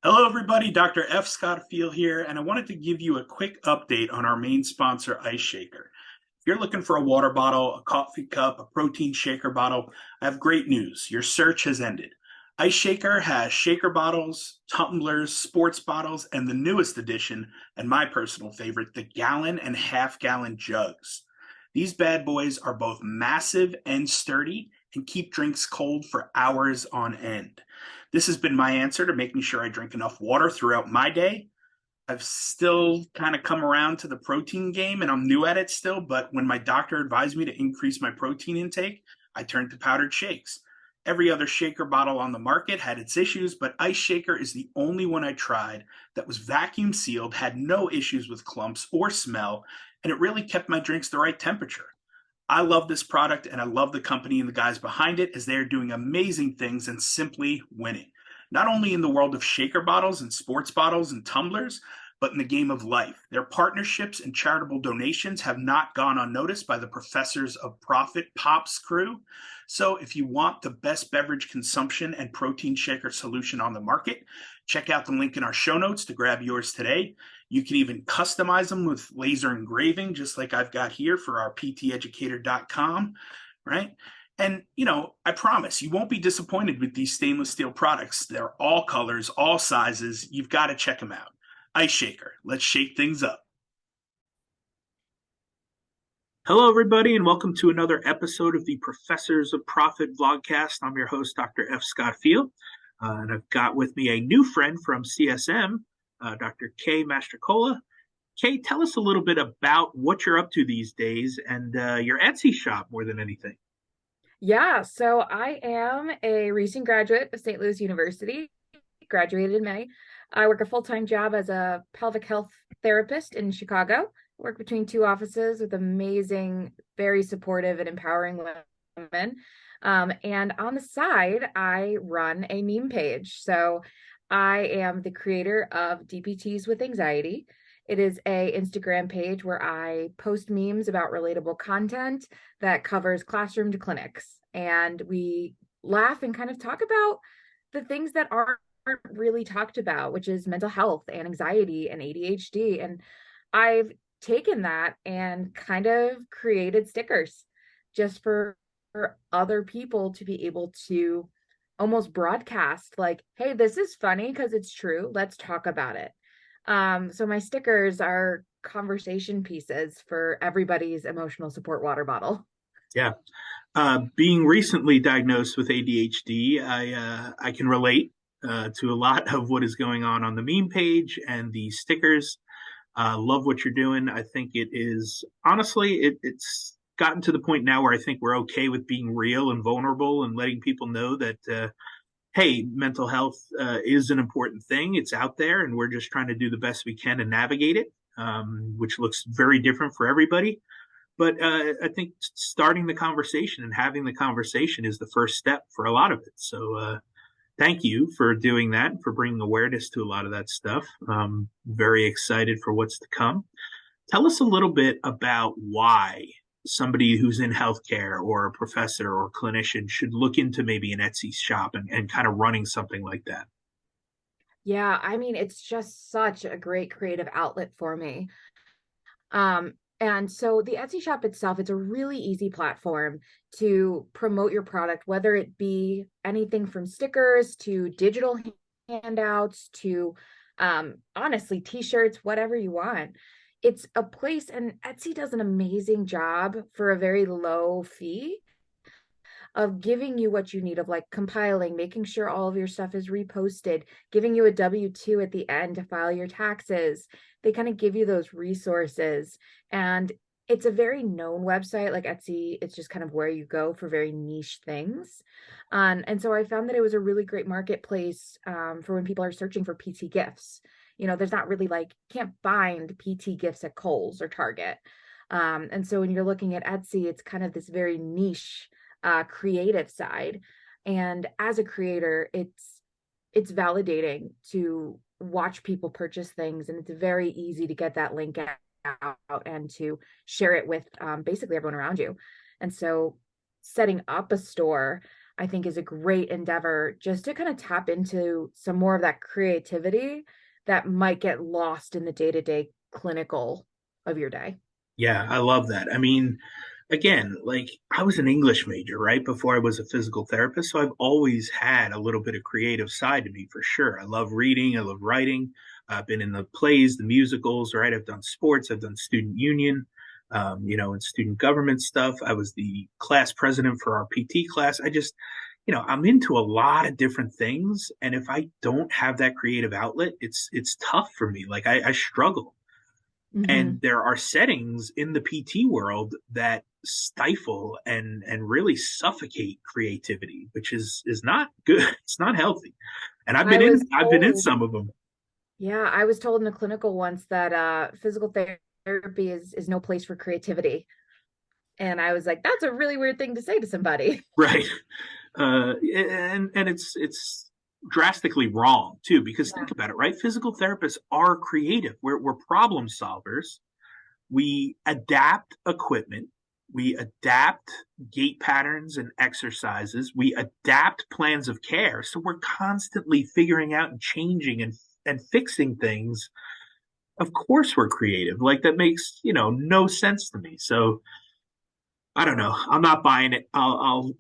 Hello, everybody. Dr. F Scott Feil here, and I wanted to give you a quick update on our main sponsor, Ice Shaker. If you're looking for a water bottle, a coffee cup, a protein shaker bottle, I have great news. Your search has ended. Ice Shaker has shaker bottles, tumblers, sports bottles, and the newest addition, and my personal favorite, the gallon and half-gallon jugs. These bad boys are both massive and sturdy and keep drinks cold for hours on end. This has been my answer to making sure I drink enough water throughout my day. I've still kind of come around to the protein game and I'm new at it still, but when my doctor advised me to increase my protein intake, I turned to powdered shakes. Every other shaker bottle on the market had its issues, but Ice Shaker is the only one I tried that was vacuum sealed, had no issues with clumps or smell, and it really kept my drinks the right temperature. I love this product and I love the company and the guys behind it as they are doing amazing things and simply winning. Not only in the world of shaker bottles and sports bottles and tumblers, but in the game of life. Their partnerships and charitable donations have not gone unnoticed by the Professors of Profit Pops crew. So if you want the best beverage consumption and protein shaker solution on the market, check out the link in our show notes to grab yours today. You can even customize them with laser engraving, just like I've got here for our pteducator.com, right? And, I promise you won't be disappointed with these stainless steel products. They're all colors, all sizes. You've got to check them out. Ice Shaker, let's shake things up. Hello, everybody, and welcome to another episode of the Professors of Profit vlogcast. I'm your host, Dr. F Scott Feil, and I've got with me a new friend from CSM, Dr. Kay Mastrocola. Kay, tell us a little bit about what you're up to these days and your Etsy shop more than anything. Yeah, so I am a recent graduate of St. Louis University, graduated in May. I work a full-time job as a pelvic health therapist in Chicago. I work between two offices with amazing, very supportive and empowering women. And on the side, I run a meme page. So I am the creator of DPTs with Anxiety. It is a Instagram page where I post memes about relatable content that covers classroom to clinics. And we laugh and kind of talk about the things that aren't really talked about, which is mental health and anxiety and ADHD. And I've taken that and kind of created stickers just for other people to be able to almost broadcast like, hey, this is funny because it's true. Let's talk about it. So my stickers are conversation pieces for everybody's emotional support water bottle. Yeah. Being recently diagnosed with ADHD, I can relate to a lot of what is going on the meme page and the stickers. Love what you're doing. I think it is honestly, it's gotten to the point now where I think we're okay with being real and vulnerable and letting people know that, hey, mental health is an important thing. It's out there, and we're just trying to do the best we can to navigate it, which looks very different for everybody. But I think starting the conversation and having the conversation is the first step for a lot of it. So thank you for doing that, for bringing awareness to a lot of that stuff. Very excited for what's to come. Tell us a little bit about why somebody who's in healthcare or a professor or clinician should look into maybe an Etsy shop and kind of running something like that. Yeah, I mean, it's just such a great creative outlet for me. And so the Etsy shop itself, it's a really easy platform to promote your product, whether it be anything from stickers to digital handouts to honestly t-shirts, whatever you want. It's a place, and Etsy does an amazing job for a very low fee of giving you what you need, of like compiling, making sure all of your stuff is reposted, giving you a W-2 at the end to file your taxes. They kind of give you those resources. And it's a very known website like Etsy. It's just kind of where you go for very niche things. And so I found that it was a really great marketplace for when people are searching for PT gifts. There's not really can't find PT gifts at Kohl's or Target. And so when you're looking at Etsy, it's kind of this very niche creative side. And as a creator, it's validating to watch people purchase things, and it's very easy to get that link out and to share it with basically everyone around you. And so setting up a store, I think is a great endeavor just to kind of tap into some more of that creativity that might get lost in the day-to-day clinical of your day. Yeah, I love that. I mean, again, like I was an English major, right? Before I was a physical therapist. So I've always had a little bit of creative side to me for sure. I love reading, I love writing. I've been in the plays, the musicals, right? I've done sports, I've done student union, and student government stuff. I was the class president for our PT class. I'm into a lot of different things. And if I don't have that creative outlet, it's tough for me. Like I struggle. And Hmm. there are settings in the PT world that stifle and really suffocate creativity, which is not good. It's not healthy. And I've been I in was I've been in told, some of them. yeah, I was told in a clinical once that physical therapy is no place for creativity. And I was like, that's a really weird thing to say to somebody. Right. And it's drastically wrong too, because Yeah. think about it, right? Physical therapists are creative. We're problem solvers. We adapt equipment. We adapt gait patterns and exercises. We adapt plans of care. So we're constantly figuring out and changing and fixing things. Of course we're creative. Like that makes, no sense to me. So I don't know. I'm not buying it. I'll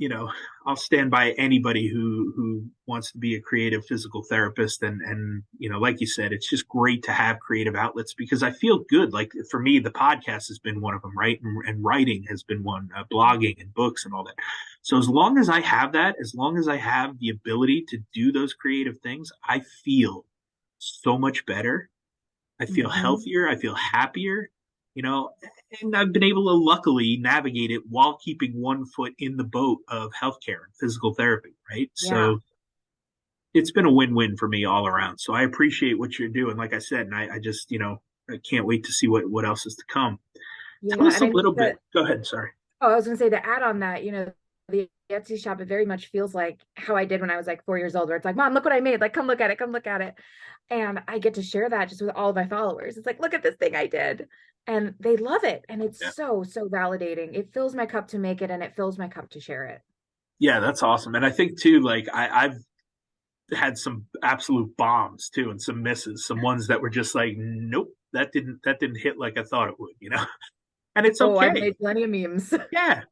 stand by anybody who wants to be a creative physical therapist. And like you said, it's just great to have creative outlets because I feel good. Like for me, the podcast has been one of them, right? And writing has been one, blogging and books and all that. So as long as I have that, as long as I have the ability to do those creative things, I feel so much better. I feel Hmm. healthier. I feel happier, you know, and I've been able to luckily navigate it while keeping one foot in the boat of healthcare and physical therapy, right? Yeah. So it's been a win-win for me all around. So I appreciate what you're doing, like I said, and I just, I can't wait to see what else is to come. Tell Yeah. us And a I know little bit. that, Go ahead. Sorry. oh, I was going to say to add on that, the Etsy shop, it very much feels like how I did when I was like 4 years old, where it's like, Mom, look what I made. Like, come look at it. Come look at it. And I get to share that just with all of my followers. It's like, look at this thing I did. And they love it. And it's Yeah. so, so validating. It fills my cup to make it and it fills my cup to share it. Yeah, that's awesome. And I think too, like I've had some absolute bombs too, and some misses, some ones that were just like, nope, that didn't hit like I thought it would. And it's Oh, I've okay. made plenty of memes. Yeah,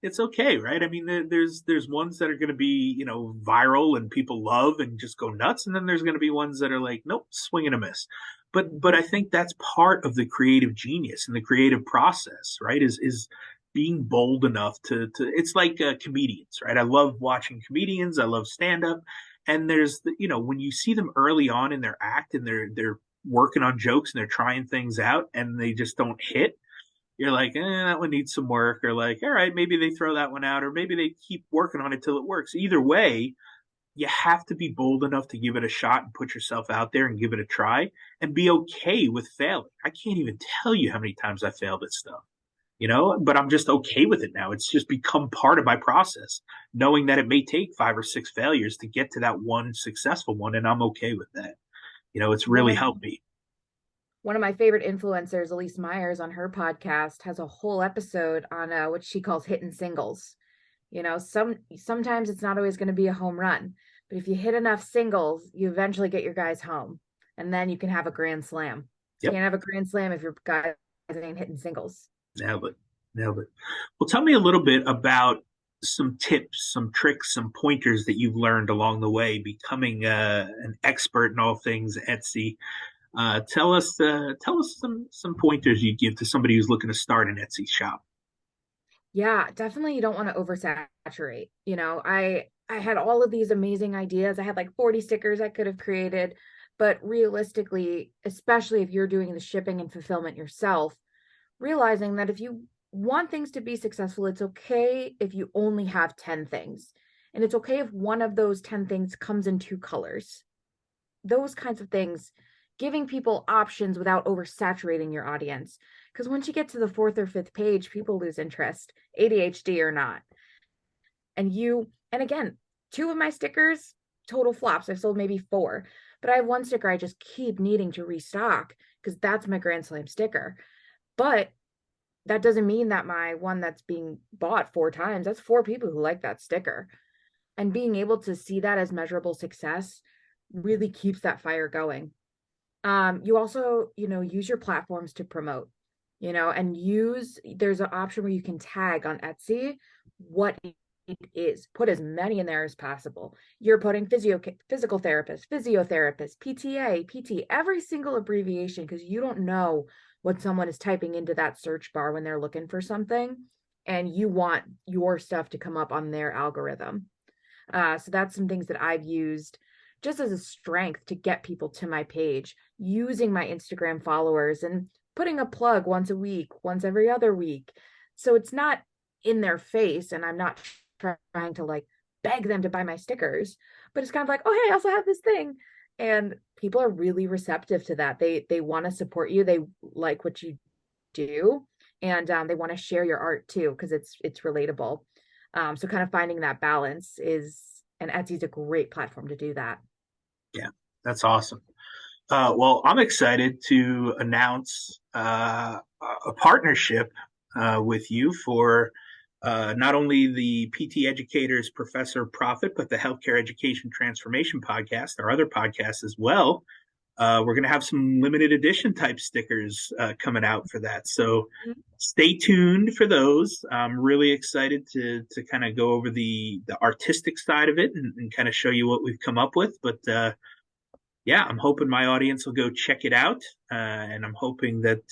it's okay, right? I mean, there's ones that are going to be viral and people love and just go nuts, and then there's going to be ones that are like, nope, swing and a miss. But I think that's part of the creative genius and the creative process, right? Is being bold enough to it's like comedians, right? I love watching comedians. I love stand up, and when you see them early on in their act and they're working on jokes and they're trying things out and they just don't hit, you're like, that one needs some work, or like, all right, maybe they throw that one out, or maybe they keep working on it till it works. Either way, you have to be bold enough to give it a shot and put yourself out there and give it a try and be okay with failing. I can't even tell you how many times I failed at stuff, but I'm just okay with it now. It's just become part of my process, knowing that it may take 5 or 6 failures to get to that one successful one, and I'm okay with that. It's One really of helped me. one of my favorite influencers, Elise Myers, on her podcast has a whole episode on what she calls hitting singles. Sometimes it's not always going to be a home run, but if you hit enough singles, you eventually get your guys home, and then you can have a grand slam. Yep. Can't have a grand slam if your guys ain't hitting singles. Nailed it. Nailed it. Well, tell me a little bit about some tips, some tricks, some pointers that you've learned along the way, becoming an expert in all things Etsy. Tell us some pointers you'd give to somebody who's looking to start an Etsy shop. Yeah, definitely you don't want to oversaturate. I had all of these amazing ideas. I had like 40 stickers I could have created, but realistically, especially if you're doing the shipping and fulfillment yourself, realizing that if you want things to be successful, it's okay if you only have 10 things. And it's okay if one of those 10 things comes in two colors. Those kinds of things, giving people options without oversaturating your audience. Because once you get to the fourth or fifth page, people lose interest, ADHD or not. And again, two of my stickers, total flops. I've sold maybe four, but I have one sticker I just keep needing to restock because that's my Grand Slam sticker. But that doesn't mean that my one that's being bought four times, that's four people who like that sticker. And being able to see that as measurable success really keeps that fire going. You also, use your platforms to promote, and there's an option where you can tag on Etsy what it is. Put as many in there as possible. You're putting physical therapist, physiotherapist, PTA, PT, every single abbreviation, because you don't know what someone is typing into that search bar when they're looking for something, and you want your stuff to come up on their algorithm. So that's some things that I've used just as a strength to get people to my page, using my Instagram followers and putting a plug once a week, once every other week. So it's not in their face, and I'm not trying to like beg them to buy my stickers, but it's kind of like, oh, hey, I also have this thing. And people are really receptive to that. They want to support you. They like what you do. And they want to share your art too, because it's relatable. So kind of finding that balance and Etsy's a great platform to do that. Yeah, that's awesome. Well, I'm excited to announce a partnership with you for not only the PT Educators Professor Profit, but the Healthcare Education Transformation podcast, our other podcasts as well. We're going to have some limited edition type stickers coming out for that. So stay tuned for those. I'm really excited to kind of go over the artistic side of it and kind of show you what we've come up with. But yeah, I'm hoping my audience will go check it out. And I'm hoping that,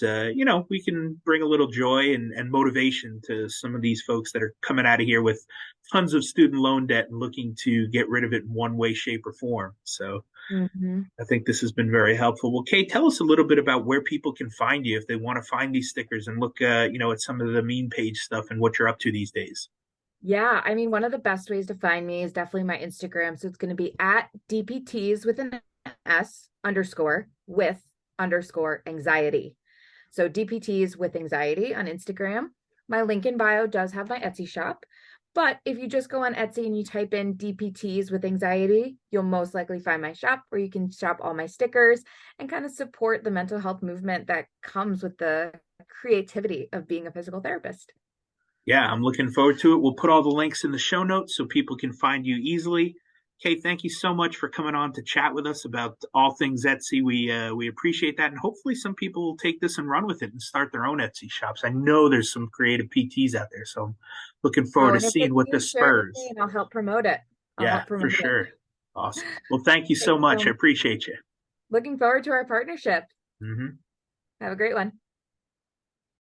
we can bring a little joy and motivation to some of these folks that are coming out of here with tons of student loan debt and looking to get rid of it in one way, shape, or form. So I think this has been very helpful. Well, Kay, tell us a little bit about where people can find you if they want to find these stickers and look, at some of the meme page stuff and what you're up to these days. Yeah, I mean, one of the best ways to find me is definitely my Instagram. So it's going to be at DPTs with an S underscore with underscore anxiety. So DPTs with anxiety on Instagram. My link in bio does have my Etsy shop. But if you just go on Etsy and you type in DPTs with anxiety, you'll most likely find my shop where you can shop all my stickers and kind of support the mental health movement that comes with the creativity of being a physical therapist. Yeah, I'm looking forward to it. We'll put all the links in the show notes so people can find you easily. Kay, thank you so much for coming on to chat with us about all things Etsy. We appreciate that, and hopefully some people will take this and run with it and start their own Etsy shops. I know there's some creative PTs out there, so I'm looking forward to And if seeing it's what you, this share it with spurs. me and I'll help promote it. I'll Yeah, help for promote it. sure. Awesome. Well, thank you so Thanks much. so I much. appreciate you. Looking forward to our partnership. Mm-hmm. Have a great one.